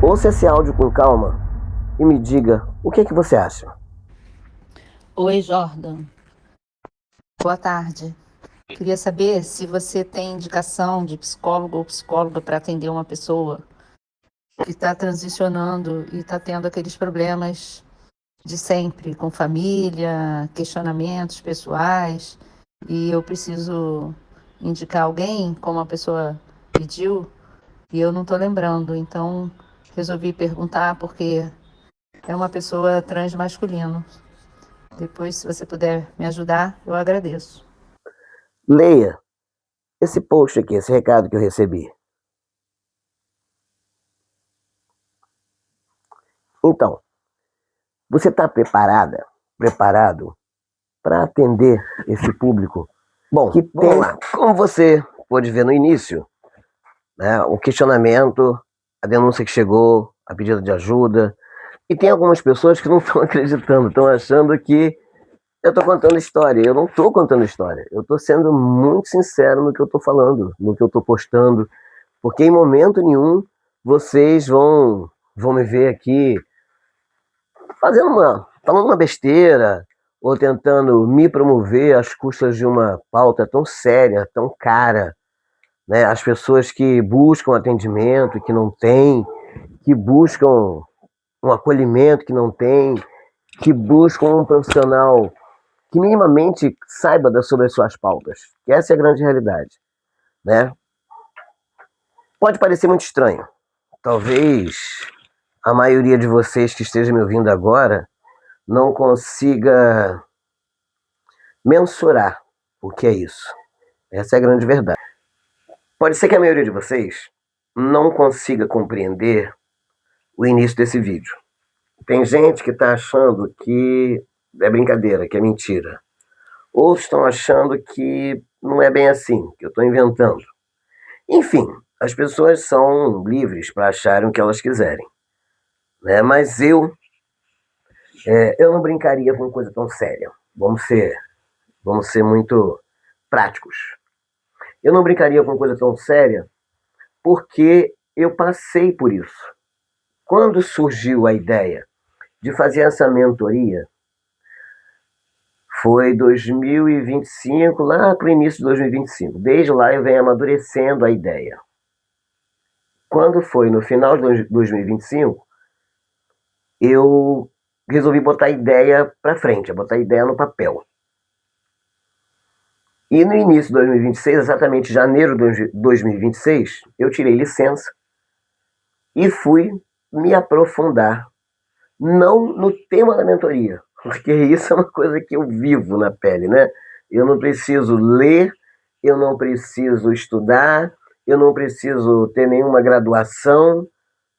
Ouça esse áudio com calma e me diga o que é que você acha. Oi, Jordan. Boa tarde. Queria saber se você tem indicação de psicólogo ou psicóloga para atender uma pessoa que está transicionando e está tendo aqueles problemas de sempre, com família, questionamentos pessoais, e eu preciso indicar alguém, como a pessoa pediu, e eu não estou lembrando, então resolvi perguntar porque é uma pessoa transmasculino. Depois, se você puder me ajudar, eu agradeço. Leia esse post aqui, esse recado que eu recebi. Então, você está preparado para atender esse público? Bom, que tem, como você pôde ver no início, né, o questionamento, a denúncia que chegou, a pedido de ajuda, e tem algumas pessoas que não estão acreditando, estão achando que eu estou contando história. Eu não estou contando história. Eu estou sendo muito sincero no que eu estou falando, no que eu estou postando, porque em momento nenhum vocês vão me ver aqui falando uma besteira ou tentando me promover às custas de uma pauta tão séria, tão cara, né? As pessoas que buscam atendimento, que não têm, que buscam um acolhimento que não tem, que buscam um profissional que minimamente saiba sobre as suas pautas. Essa é a grande realidade, né? Pode parecer muito estranho. Talvez a maioria de vocês que esteja me ouvindo agora não consiga mensurar o que é isso. Essa é a grande verdade. Pode ser que a maioria de vocês não consiga compreender o início desse vídeo. Tem gente que está achando que é brincadeira, que é mentira. Outros estão achando que não é bem assim, que eu estou inventando. Enfim, as pessoas são livres para acharem o que elas quiserem, né? Mas eu não brincaria com coisa tão séria. Vamos ser muito práticos. Eu não brincaria com coisa tão séria porque eu passei por isso. Quando surgiu a ideia de fazer essa mentoria, foi 2025, lá para o início de 2025. Desde lá eu venho amadurecendo a ideia. Quando foi no final de 2025, eu resolvi botar a ideia para frente, botar a ideia no papel. E no início de 2026, exatamente janeiro de 2026, eu tirei licença e fui me aprofundar, não no tema da mentoria, porque isso é uma coisa que eu vivo na pele, né? Eu não preciso ler, eu não preciso estudar, eu não preciso ter nenhuma graduação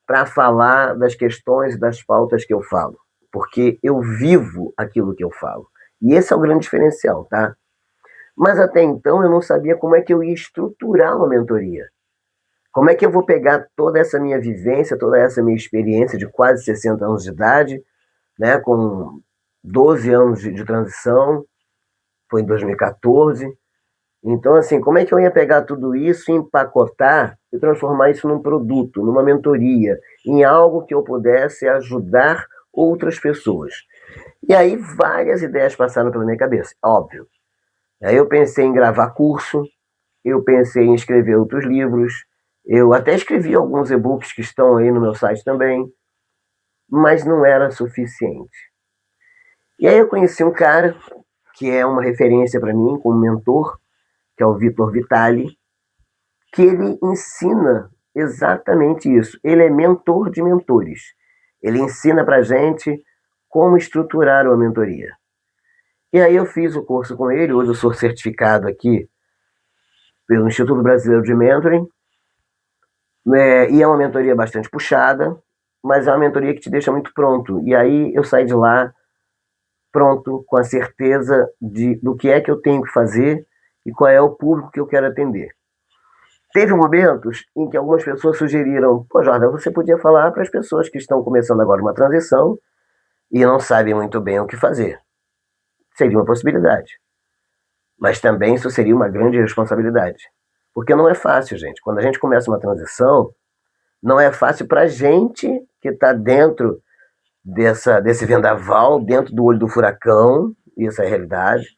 para falar das questões e das pautas que eu falo, porque eu vivo aquilo que eu falo. E esse é o grande diferencial, tá? Mas até então eu não sabia como é que eu ia estruturar uma mentoria. Como é que eu vou pegar toda essa minha vivência, toda essa minha experiência de quase 60 anos de idade, né, com 12 anos de transição, foi em 2014. Então, assim, como é que eu ia pegar tudo isso, empacotar e transformar isso num produto, numa mentoria, em algo que eu pudesse ajudar outras pessoas? E aí várias ideias passaram pela minha cabeça, óbvio. Aí eu pensei em gravar curso, eu pensei em escrever outros livros, eu até escrevi alguns e-books que estão aí no meu site também, mas não era suficiente. E aí eu conheci um cara que é uma referência para mim como mentor, que é o Vitor Vitali, que ele ensina exatamente isso. Ele é mentor de mentores. Ele ensina para gente como estruturar uma mentoria. E aí eu fiz o curso com ele, hoje eu sou certificado aqui pelo Instituto Brasileiro de Mentoring, e é uma mentoria bastante puxada, mas é uma mentoria que te deixa muito pronto. E aí eu saí de lá pronto, com a certeza do que é que eu tenho que fazer e qual é o público que eu quero atender. Teve momentos em que algumas pessoas sugeriram: pô, Jordan, você podia falar para as pessoas que estão começando agora uma transição e não sabem muito bem o que fazer. Seria uma possibilidade. Mas também isso seria uma grande responsabilidade. Porque não é fácil, gente. Quando a gente começa uma transição, Não é fácil para a gente que está dentro desse vendaval, dentro do olho do furacão, isso é a realidade.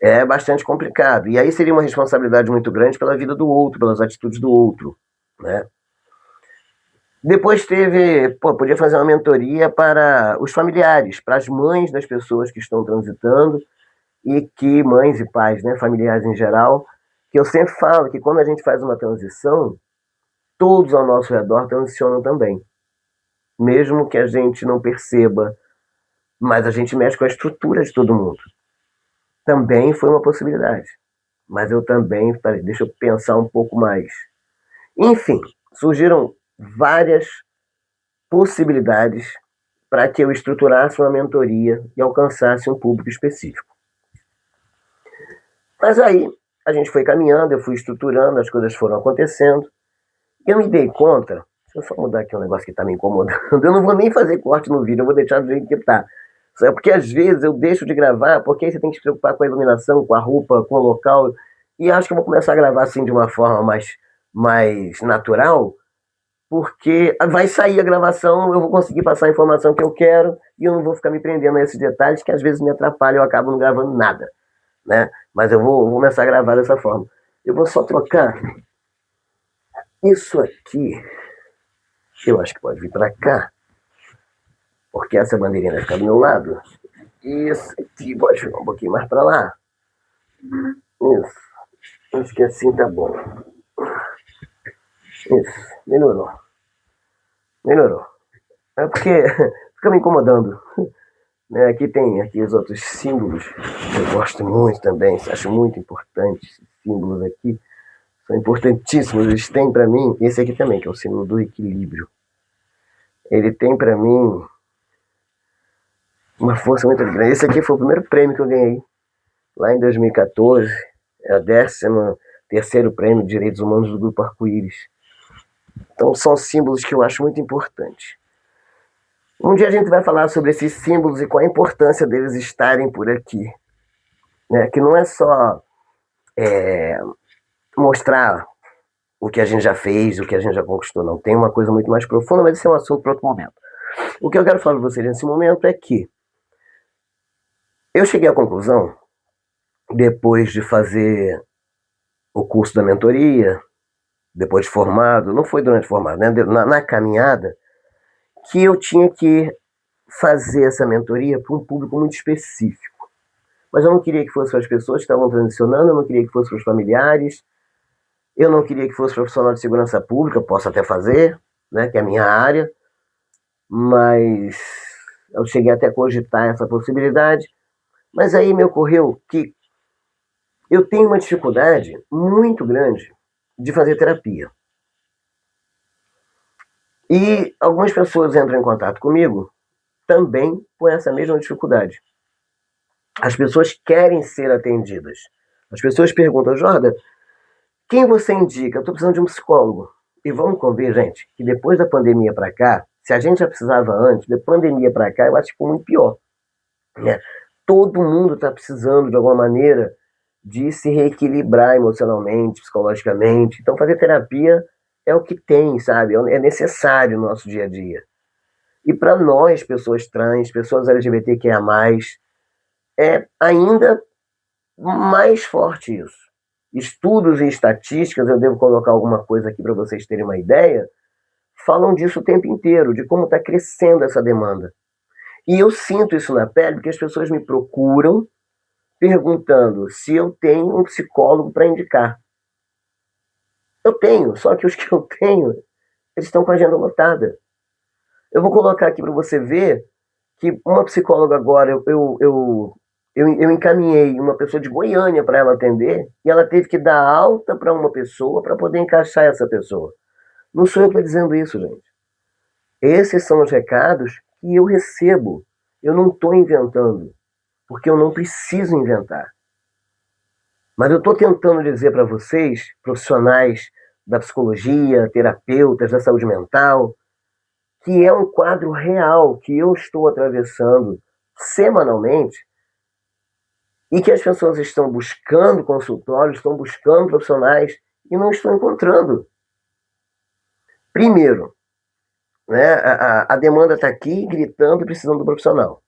É bastante complicado. E aí seria uma responsabilidade muito grande pela vida do outro, pelas atitudes do outro, né? Depois podia fazer uma mentoria para os familiares, para as mães das pessoas que estão transitando e que, mães e pais, né, familiares em geral, que eu sempre falo que quando a gente faz uma transição, todos ao nosso redor transicionam também. Mesmo que a gente não perceba, mas a gente mexe com a estrutura de todo mundo. Também foi uma possibilidade. Mas eu também, deixa eu pensar um pouco mais. Enfim, surgiram várias possibilidades para que eu estruturasse uma mentoria e alcançasse um público específico. Mas aí a gente foi caminhando, eu fui estruturando, as coisas foram acontecendo. E eu me dei conta, deixa eu só mudar aqui um negócio que está me incomodando, eu não vou nem fazer corte no vídeo, eu vou deixar do jeito que está. É porque às vezes eu deixo de gravar, porque aí você tem que se preocupar com a iluminação, com a roupa, com o local. E acho que eu vou começar a gravar assim de uma forma mais natural, porque vai sair a gravação, eu vou conseguir passar a informação que eu quero e eu não vou ficar me prendendo a esses detalhes que às vezes me atrapalham e eu acabo não gravando nada, né? Mas eu vou começar a gravar dessa forma. Eu vou só trocar isso aqui, eu acho que pode vir para cá, porque essa bandeirinha vai ficar do meu lado. E esse aqui pode ficar um pouquinho mais para lá. Isso. Acho que assim tá bom. Isso. Melhorou. Melhorou. É porque fica me incomodando. Né? Aqui tem aqui os outros símbolos que eu gosto muito também. Acho muito importante esses símbolos aqui. São importantíssimos. Eles têm para mim, esse aqui também, que é o símbolo do equilíbrio. Ele tem para mim uma força muito grande. Esse aqui foi o primeiro prêmio que eu ganhei lá em 2014. É o 13º prêmio de Direitos Humanos do Grupo Arco-Íris. Então são símbolos que eu acho muito importantes. Um dia a gente vai falar sobre esses símbolos e qual a importância deles estarem por aqui. Né? Que não é só mostrar o que a gente já fez, o que a gente já conquistou, não. Tem uma coisa muito mais profunda, mas esse é um assunto para outro momento. O que eu quero falar para vocês nesse momento é que eu cheguei à conclusão, depois de fazer o curso da mentoria, depois de formado, não foi durante formado, né? na caminhada, que eu tinha que fazer essa mentoria para um público muito específico. Mas eu não queria que fosse para as pessoas que estavam transicionando, eu não queria que fosse para os familiares, eu não queria que fosse profissional de segurança pública, posso até fazer, né, que é a minha área, mas eu cheguei até a cogitar essa possibilidade, mas aí me ocorreu que eu tenho uma dificuldade muito grande de fazer terapia. E algumas pessoas entram em contato comigo também com essa mesma dificuldade. As pessoas querem ser atendidas. As pessoas perguntam, Jordan, quem você indica? Eu estou precisando de um psicólogo. E vamos convir, gente, que depois da pandemia para cá, se a gente já precisava antes, da pandemia para cá, eu acho que ficou muito pior. Né? Todo mundo está precisando, de alguma maneira, de se reequilibrar emocionalmente, psicologicamente. Então, fazer terapia é o que tem, sabe? É necessário no nosso dia a dia. E para nós, pessoas trans, pessoas LGBTQIA+, é ainda mais forte isso. Estudos e estatísticas, eu devo colocar alguma coisa aqui para vocês terem uma ideia, falam disso o tempo inteiro, de como está crescendo essa demanda. E eu sinto isso na pele, porque as pessoas me procuram perguntando se eu tenho um psicólogo para indicar. Eu tenho, só que os que eu tenho, eles estão com a agenda lotada. Eu vou colocar aqui para você ver que uma psicóloga agora, eu encaminhei uma pessoa de Goiânia para ela atender e ela teve que dar alta para uma pessoa para poder encaixar essa pessoa. Não sou eu que estou dizendo isso, gente. Esses são os recados que eu recebo. Eu não estou inventando, porque eu não preciso inventar. Mas eu estou tentando dizer para vocês, profissionais da psicologia, terapeutas da saúde mental, que é um quadro real que eu estou atravessando semanalmente e que as pessoas estão buscando consultórios, estão buscando profissionais e não estão encontrando. Primeiro, né, a demanda está aqui gritando e precisando do profissional.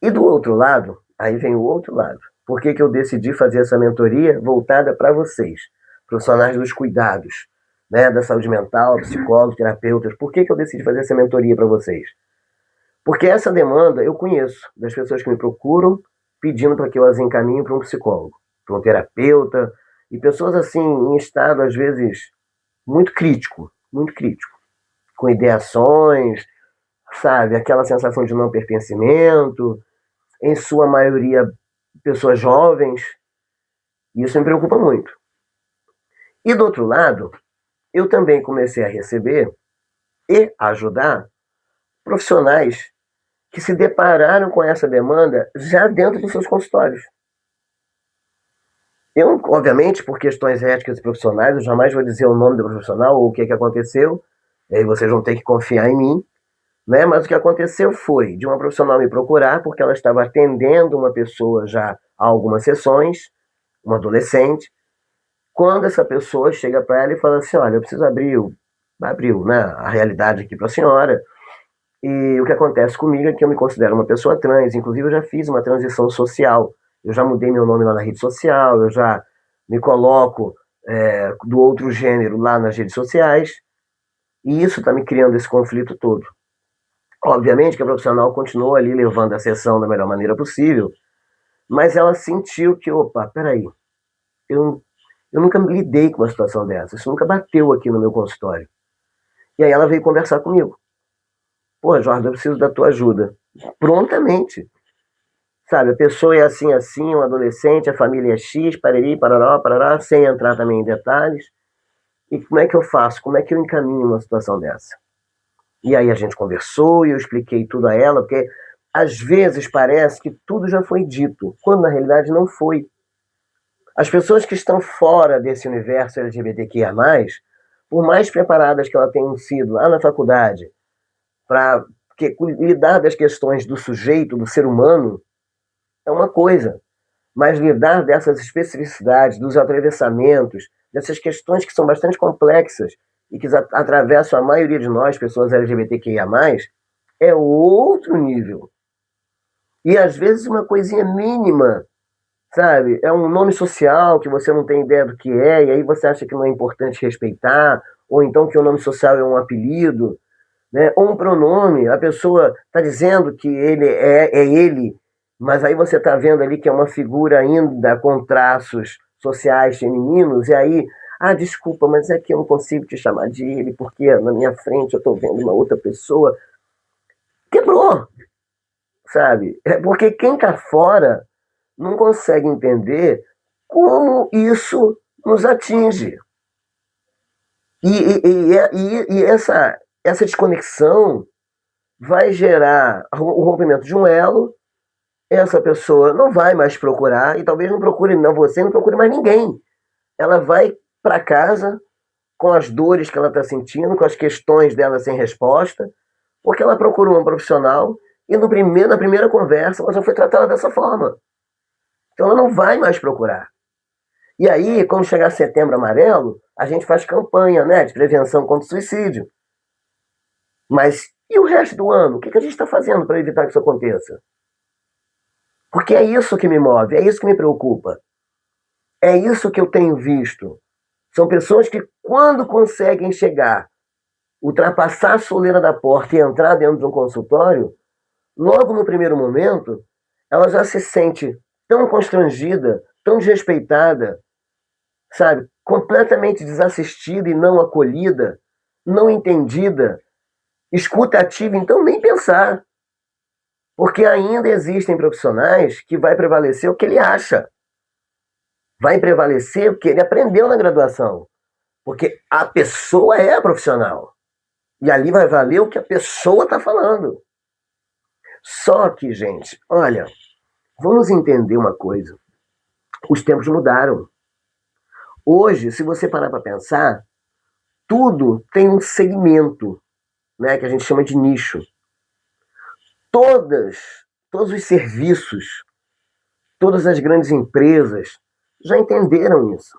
E do outro lado, aí vem o outro lado. Por que eu decidi fazer essa mentoria voltada para vocês, profissionais dos cuidados, né, da saúde mental, psicólogos, terapeutas? Por que eu decidi fazer essa mentoria para vocês? Porque essa demanda eu conheço das pessoas que me procuram pedindo para que eu as encaminhe para um psicólogo, para um terapeuta, e pessoas assim em estado às vezes muito crítico, com ideações, sabe, aquela sensação de não pertencimento, em sua maioria pessoas jovens, e isso me preocupa muito. E do outro lado, eu também comecei a receber e ajudar profissionais que se depararam com essa demanda já dentro dos seus consultórios. Eu, obviamente, por questões éticas e profissionais, eu jamais vou dizer o nome do profissional ou o que aconteceu, e aí vocês vão ter que confiar em mim, né? Mas o que aconteceu foi de uma profissional me procurar porque ela estava atendendo uma pessoa já há algumas sessões, uma adolescente, quando essa pessoa chega para ela e fala assim, olha, eu preciso abrir, né, a realidade aqui para a senhora, e o que acontece comigo é que eu me considero uma pessoa trans, inclusive eu já fiz uma transição social, eu já mudei meu nome lá na rede social, eu já me coloco do outro gênero lá nas redes sociais, e isso está me criando esse conflito todo. Obviamente que a profissional continuou ali levando a sessão da melhor maneira possível, mas ela sentiu que, opa, peraí, eu, eu nunca lidei com uma situação dessa, isso nunca bateu aqui no meu consultório. E aí ela veio conversar comigo. Pô, Jorge, eu preciso da tua ajuda. Prontamente. Sabe, a pessoa é assim, assim, um adolescente, a família é X, pariri, parará, parará, sem entrar também em detalhes. E como é que eu faço? Como é que eu encaminho uma situação dessa? E aí a gente conversou e eu expliquei tudo a ela, porque às vezes parece que tudo já foi dito, quando na realidade não foi. As pessoas que estão fora desse universo LGBTQIA+, por mais preparadas que elas tenham sido lá na faculdade, para lidar das questões do sujeito, do ser humano, é uma coisa. Mas lidar dessas especificidades, dos atravessamentos, dessas questões que são bastante complexas e que atravessam a maioria de nós, pessoas LGBTQIA+, é outro nível. E às vezes uma coisinha mínima, sabe? É um nome social que você não tem ideia do que é, e aí você acha que não é importante respeitar, ou então que o nome social é um apelido, né? Ou um pronome, a pessoa está dizendo que ele é ele, mas aí você está vendo ali que é uma figura ainda com traços sociais femininos, e aí, desculpa, mas é que eu não consigo te chamar de ele, porque na minha frente eu estou vendo uma outra pessoa. Quebrou, sabe? É porque quem está fora não consegue entender como isso nos atinge. E essa desconexão vai gerar o rompimento de um elo, essa pessoa não vai mais procurar, e talvez não procure não você, não procure mais ninguém. Ela vai para casa com as dores que ela está sentindo, com as questões dela sem resposta, porque ela procurou um profissional e na primeira conversa ela já foi tratada dessa forma. Então ela não vai mais procurar. E aí, quando chegar Setembro Amarelo, a gente faz campanha, né, de prevenção contra o suicídio. Mas e o resto do ano? O que a gente está fazendo para evitar que isso aconteça? Porque é isso que me move, é isso que me preocupa. É isso que eu tenho visto. São pessoas que, quando conseguem chegar, ultrapassar a soleira da porta e entrar dentro de um consultório, logo no primeiro momento, ela já se sente tão constrangida, tão desrespeitada, sabe? Completamente desassistida e não acolhida, não entendida, escuta ativa, então nem pensar. Porque ainda existem profissionais que vai prevalecer o que ele acha. Vai prevalecer o que ele aprendeu na graduação. Porque a pessoa é a profissional. E ali vai valer o que a pessoa está falando. Só que, gente, olha, vamos entender uma coisa. Os tempos mudaram. Hoje, se você parar para pensar, tudo tem um segmento, né, que a gente chama de nicho. Todos os serviços, todas as grandes empresas já entenderam isso.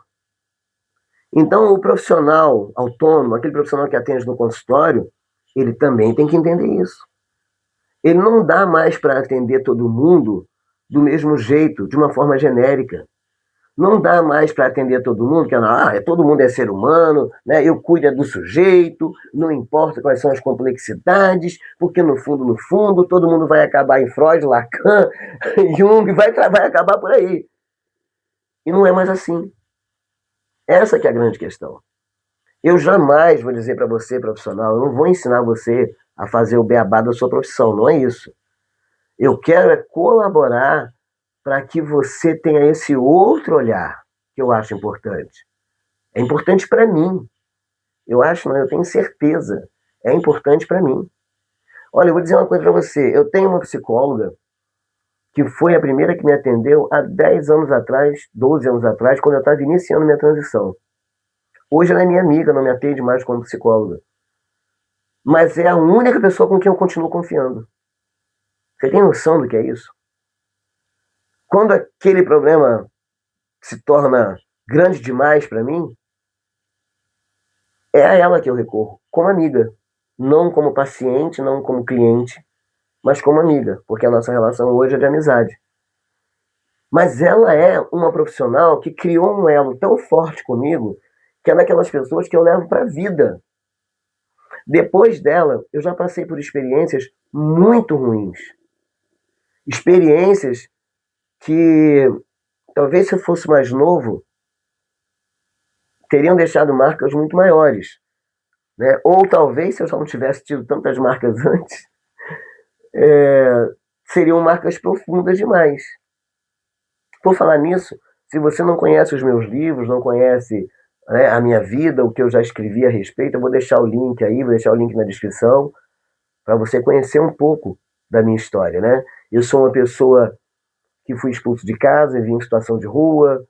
Então, o profissional autônomo, aquele profissional que atende no consultório, ele também tem que entender isso. Ele não dá mais para atender todo mundo do mesmo jeito, de uma forma genérica. Não dá mais para atender todo mundo, que todo mundo é ser humano, né? Eu cuido do sujeito, não importa quais são as complexidades, porque no fundo, todo mundo vai acabar em Freud, Lacan, Jung, vai acabar por aí. E não é mais assim. Essa que é a grande questão. Eu jamais vou dizer para você, profissional, eu não vou ensinar você a fazer o beabá da sua profissão, não é isso. Eu quero é colaborar para que você tenha esse outro olhar que eu acho importante. É importante para mim. Eu acho, não, eu tenho certeza. É importante para mim. Olha, eu vou dizer uma coisa para você. Eu tenho uma psicóloga que foi a primeira que me atendeu há 10 anos atrás, 12 anos atrás, quando eu estava iniciando minha transição. Hoje ela é minha amiga, não me atende mais como psicóloga. Mas é a única pessoa com quem eu continuo confiando. Você tem noção do que é isso? Quando aquele problema se torna grande demais para mim, é a ela que eu recorro, como amiga. Não como paciente, não como cliente, mas como amiga, porque a nossa relação hoje é de amizade. Mas ela é uma profissional que criou um elo tão forte comigo que é daquelas pessoas que eu levo para a vida. Depois dela, eu já passei por experiências muito ruins. Experiências que, talvez se eu fosse mais novo, teriam deixado marcas muito maiores. Né? Ou talvez, se eu já não tivesse tido tantas marcas antes, seriam marcas profundas demais. Por falar nisso, se você não conhece os meus livros, não conhece, né, a minha vida, o que eu já escrevi a respeito, eu vou deixar o link aí, vou deixar o link na descrição, para você conhecer um pouco da minha história. Né? Eu sou uma pessoa que fui expulso de casa, vim em situação de rua,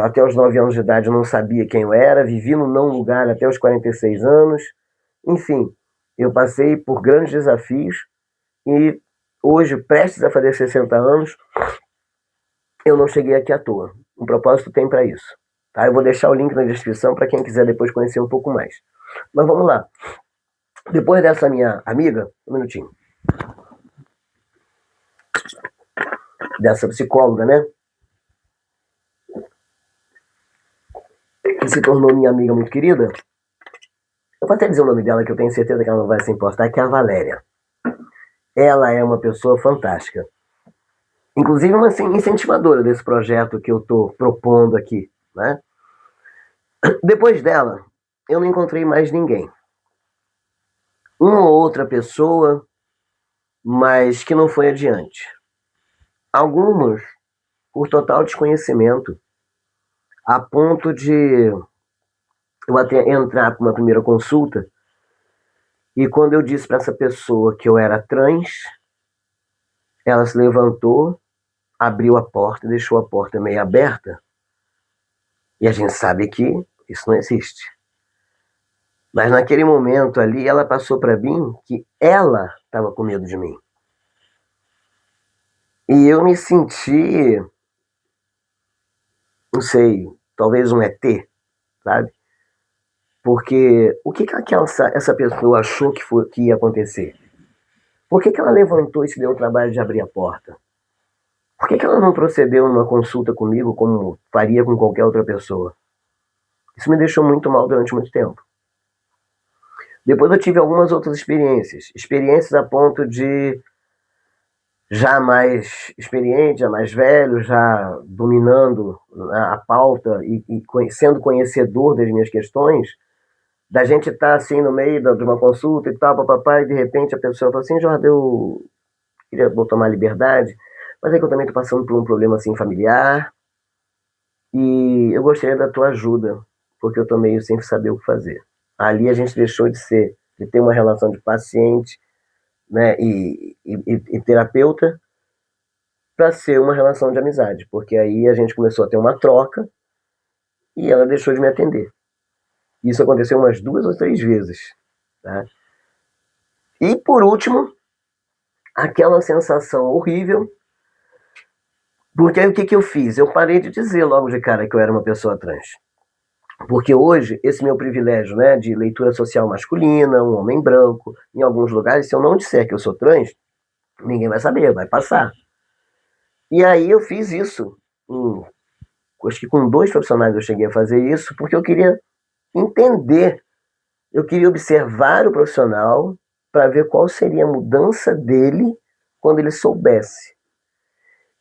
até os 9 anos de idade eu não sabia quem eu era, vivi no não lugar até os 46 anos. Enfim, eu passei por grandes desafios e hoje, prestes a fazer 60 anos, eu não cheguei aqui à toa. Um propósito tem para isso. Tá? Eu vou deixar o link na descrição para quem quiser depois conhecer um pouco mais. Mas vamos lá. Depois dessa minha amiga, um minutinho, dessa psicóloga, né? Que se tornou minha amiga muito querida. Eu vou até dizer o nome dela, que eu tenho certeza que ela não vai se importar, que é a Valéria. Ela é uma pessoa fantástica. Inclusive uma incentivadora desse projeto que eu estou propondo aqui. Né? Depois dela, eu não encontrei mais ninguém. Uma ou outra pessoa, mas que não foi adiante. Algumas por total desconhecimento, a ponto de eu até entrar para uma primeira consulta e quando eu disse para essa pessoa que eu era trans, ela se levantou, abriu a porta, deixou a porta meio aberta e a gente sabe que isso não existe. Mas naquele momento ali, ela passou para mim que ela estava com medo de mim. E eu me senti, não sei, talvez um ET, sabe? Porque o que essa pessoa achou que ia acontecer? Por que ela levantou e se deu o trabalho de abrir a porta? Por que ela não procedeu numa consulta comigo como faria com qualquer outra pessoa? Isso me deixou muito mal durante muito tempo. Depois eu tive algumas outras experiências. Experiências a ponto de, já mais experiente, já mais velho, já dominando a pauta e sendo conhecedor das minhas questões, da gente estar assim no meio de uma consulta e tal, papapá, e de repente a pessoa fala assim, Jorge, eu queria tomar liberdade, mas é que eu também estou passando por um problema assim familiar e eu gostaria da tua ajuda, porque eu estou meio sem saber o que fazer. Ali a gente deixou de ter uma relação de paciente, né, e terapeuta, para ser uma relação de amizade, porque aí a gente começou a ter uma troca e ela deixou de me atender. Isso aconteceu umas 2 ou 3 vezes. Tá? E por último, aquela sensação horrível, porque aí o que eu fiz? Eu parei de dizer logo de cara que eu era uma pessoa trans. Porque hoje, esse meu privilégio, né, de leitura social masculina, um homem branco, em alguns lugares, se eu não disser que eu sou trans, ninguém vai saber, vai passar. E aí eu fiz isso. Acho que com 2 profissionais eu cheguei a fazer isso, porque eu queria entender, eu queria observar o profissional para ver qual seria a mudança dele quando ele soubesse.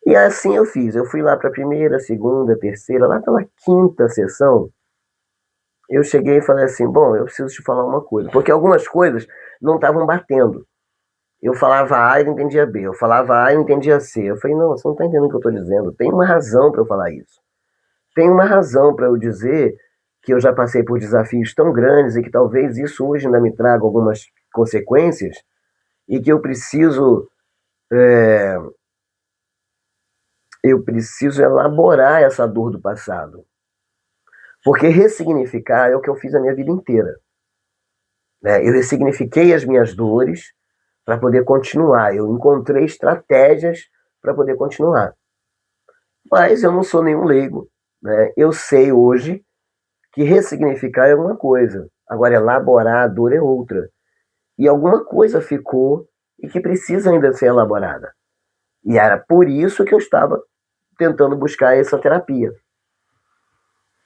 E assim eu fiz. Eu fui lá para a primeira, segunda, terceira, lá pela quinta sessão, eu cheguei e falei assim, bom, eu preciso te falar uma coisa, porque algumas coisas não estavam batendo. Eu falava A e não entendia B, eu falava A e não entendia C. Eu falei, não, você não está entendendo o que eu estou dizendo, tem uma razão para eu falar isso. Tem uma razão para eu dizer que eu já passei por desafios tão grandes e que talvez isso hoje ainda me traga algumas consequências e que eu preciso elaborar essa dor do passado. Porque ressignificar é o que eu fiz a minha vida inteira. Né? Eu ressignifiquei as minhas dores para poder continuar. Eu encontrei estratégias para poder continuar. Mas eu não sou nenhum leigo. Né? Eu sei hoje que ressignificar é uma coisa. Agora, elaborar a dor é outra. E alguma coisa ficou e que precisa ainda ser elaborada. E era por isso que eu estava tentando buscar essa terapia.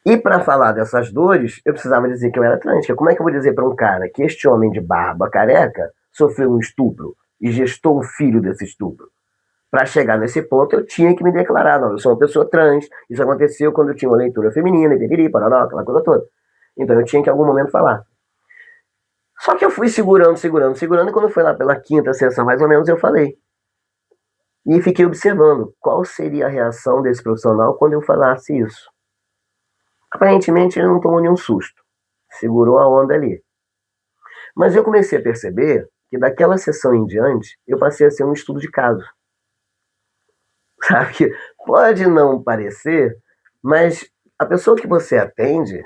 E para falar dessas dores, eu precisava dizer que eu era trans. Como é que eu vou dizer para um cara que este homem de barba careca sofreu um estupro e gestou um filho desse estupro? Para chegar nesse ponto, eu tinha que me declarar, não, eu sou uma pessoa trans, isso aconteceu quando eu tinha uma leitura feminina, e parará, aquela coisa toda. Então eu tinha que em algum momento falar. Só que eu fui segurando, e quando foi lá pela quinta sessão, mais ou menos, eu falei. E fiquei observando qual seria a reação desse profissional quando eu falasse isso. Aparentemente ele não tomou nenhum susto, segurou a onda ali. Mas eu comecei a perceber que daquela sessão em diante, eu passei a ser um estudo de caso. Sabe que pode não parecer, mas a pessoa que você atende,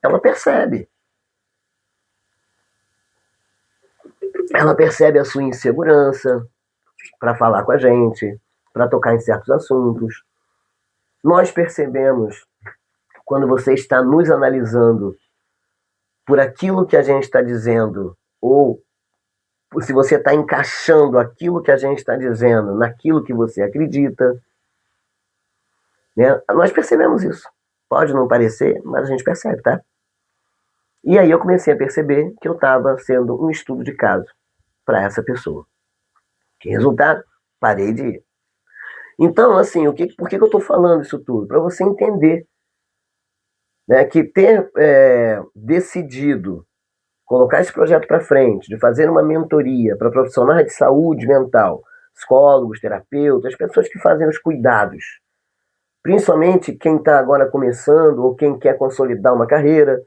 ela percebe. Ela percebe a sua insegurança para falar com a gente, para tocar em certos assuntos. Nós percebemos quando você está nos analisando por aquilo que a gente está dizendo, ou se você está encaixando aquilo que a gente está dizendo naquilo que você acredita. Né? Nós percebemos isso. Pode não parecer, mas a gente percebe, tá? E aí eu comecei a perceber que eu estava sendo um estudo de caso para essa pessoa. Que resultado? Parei de ir. Então, assim, por que eu estou falando isso tudo? Para você entender, né, que ter decidido colocar esse projeto para frente, de fazer uma mentoria para profissionais de saúde mental, psicólogos, terapeutas, pessoas que fazem os cuidados, principalmente quem está agora começando ou quem quer consolidar uma carreira,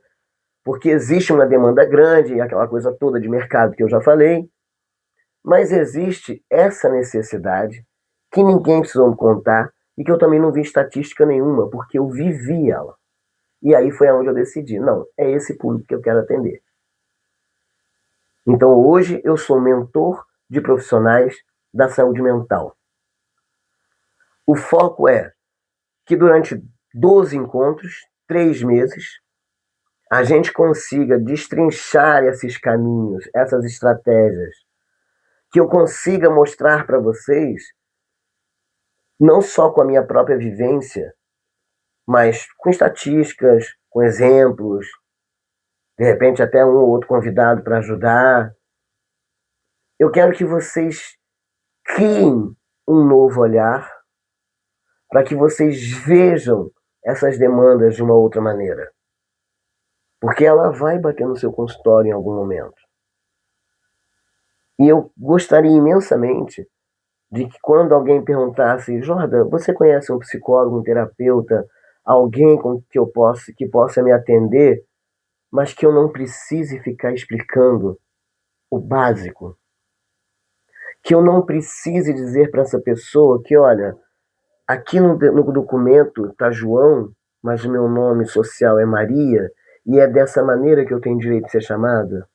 porque existe uma demanda grande, aquela coisa toda de mercado que eu já falei, mas existe essa necessidade que ninguém precisou me contar e que eu também não vi estatística nenhuma, porque eu vivi ela. E aí foi onde eu decidi, não, é esse público que eu quero atender. Então hoje eu sou mentor de profissionais da saúde mental. O foco é que durante 12 encontros, 3 meses, a gente consiga destrinchar esses caminhos, essas estratégias, que eu consiga mostrar para vocês, não só com a minha própria vivência, mas com estatísticas, com exemplos, de repente até um ou outro convidado para ajudar. Eu quero que vocês criem um novo olhar para que vocês vejam essas demandas de uma outra maneira. Porque ela vai bater no seu consultório em algum momento. E eu gostaria imensamente de que quando alguém perguntasse, Jordan, você conhece um psicólogo, um terapeuta, alguém com que possa me atender, mas que eu não precise ficar explicando o básico. Que eu não precise dizer para essa pessoa que, olha, aqui no documento está João, mas o meu nome social é Maria, e é dessa maneira que eu tenho direito de ser chamada.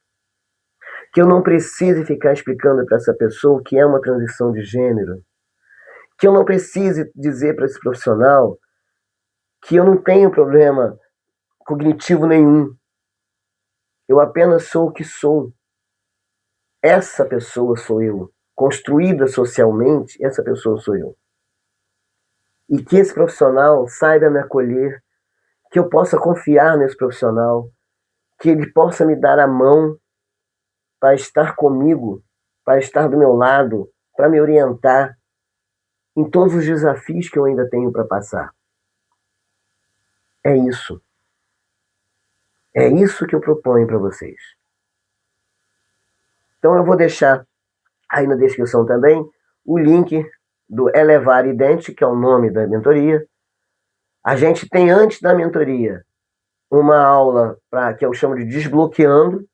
Que eu não precise ficar explicando para essa pessoa o que é uma transição de gênero. Que eu não precise dizer para esse profissional que eu não tenho problema cognitivo nenhum. Eu apenas sou o que sou. Essa pessoa sou eu. Construída socialmente, essa pessoa sou eu. E que esse profissional saiba me acolher, que eu possa confiar nesse profissional, que ele possa me dar a mão para estar comigo, para estar do meu lado, para me orientar em todos os desafios que eu ainda tenho para passar. É isso. É isso que eu proponho para vocês. Então eu vou deixar aí na descrição também o link do Elevar Idente, que é o nome da mentoria. A gente tem antes da mentoria uma aula que eu chamo de Desbloqueando,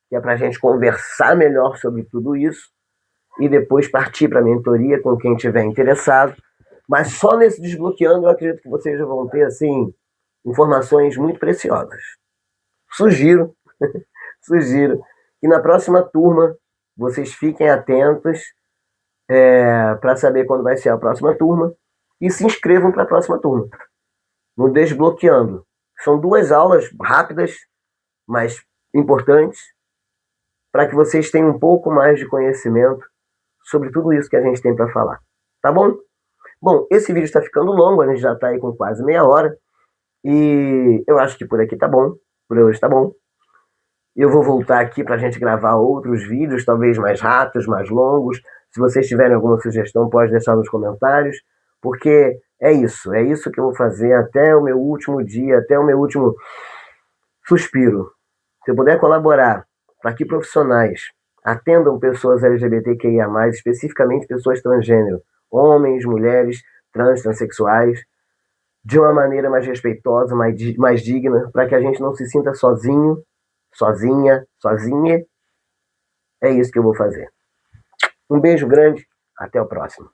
que é para a gente conversar melhor sobre tudo isso e depois partir para a mentoria com quem estiver interessado. Mas só nesse Desbloqueando eu acredito que vocês já vão ter assim informações muito preciosas. Sugiro que na próxima turma vocês fiquem atentos para saber quando vai ser a próxima turma e se inscrevam para a próxima turma, no Desbloqueando. São 2 aulas rápidas, mas importantes, para que vocês tenham um pouco mais de conhecimento sobre tudo isso que a gente tem para falar. Tá bom? Bom, esse vídeo está ficando longo, a gente já está aí com quase meia hora, e eu acho que por aqui tá bom, por hoje tá bom. Eu vou voltar aqui para a gente gravar outros vídeos, talvez mais rápidos, mais longos. Se vocês tiverem alguma sugestão, pode deixar nos comentários, porque é isso que eu vou fazer até o meu último dia, até o meu último suspiro. Se eu puder colaborar para que profissionais atendam pessoas LGBTQIA+, especificamente pessoas transgênero, homens, mulheres, transexuais, de uma maneira mais respeitosa, mais digna, para que a gente não se sinta sozinho, sozinha, é isso que eu vou fazer. Um beijo grande, até o próximo.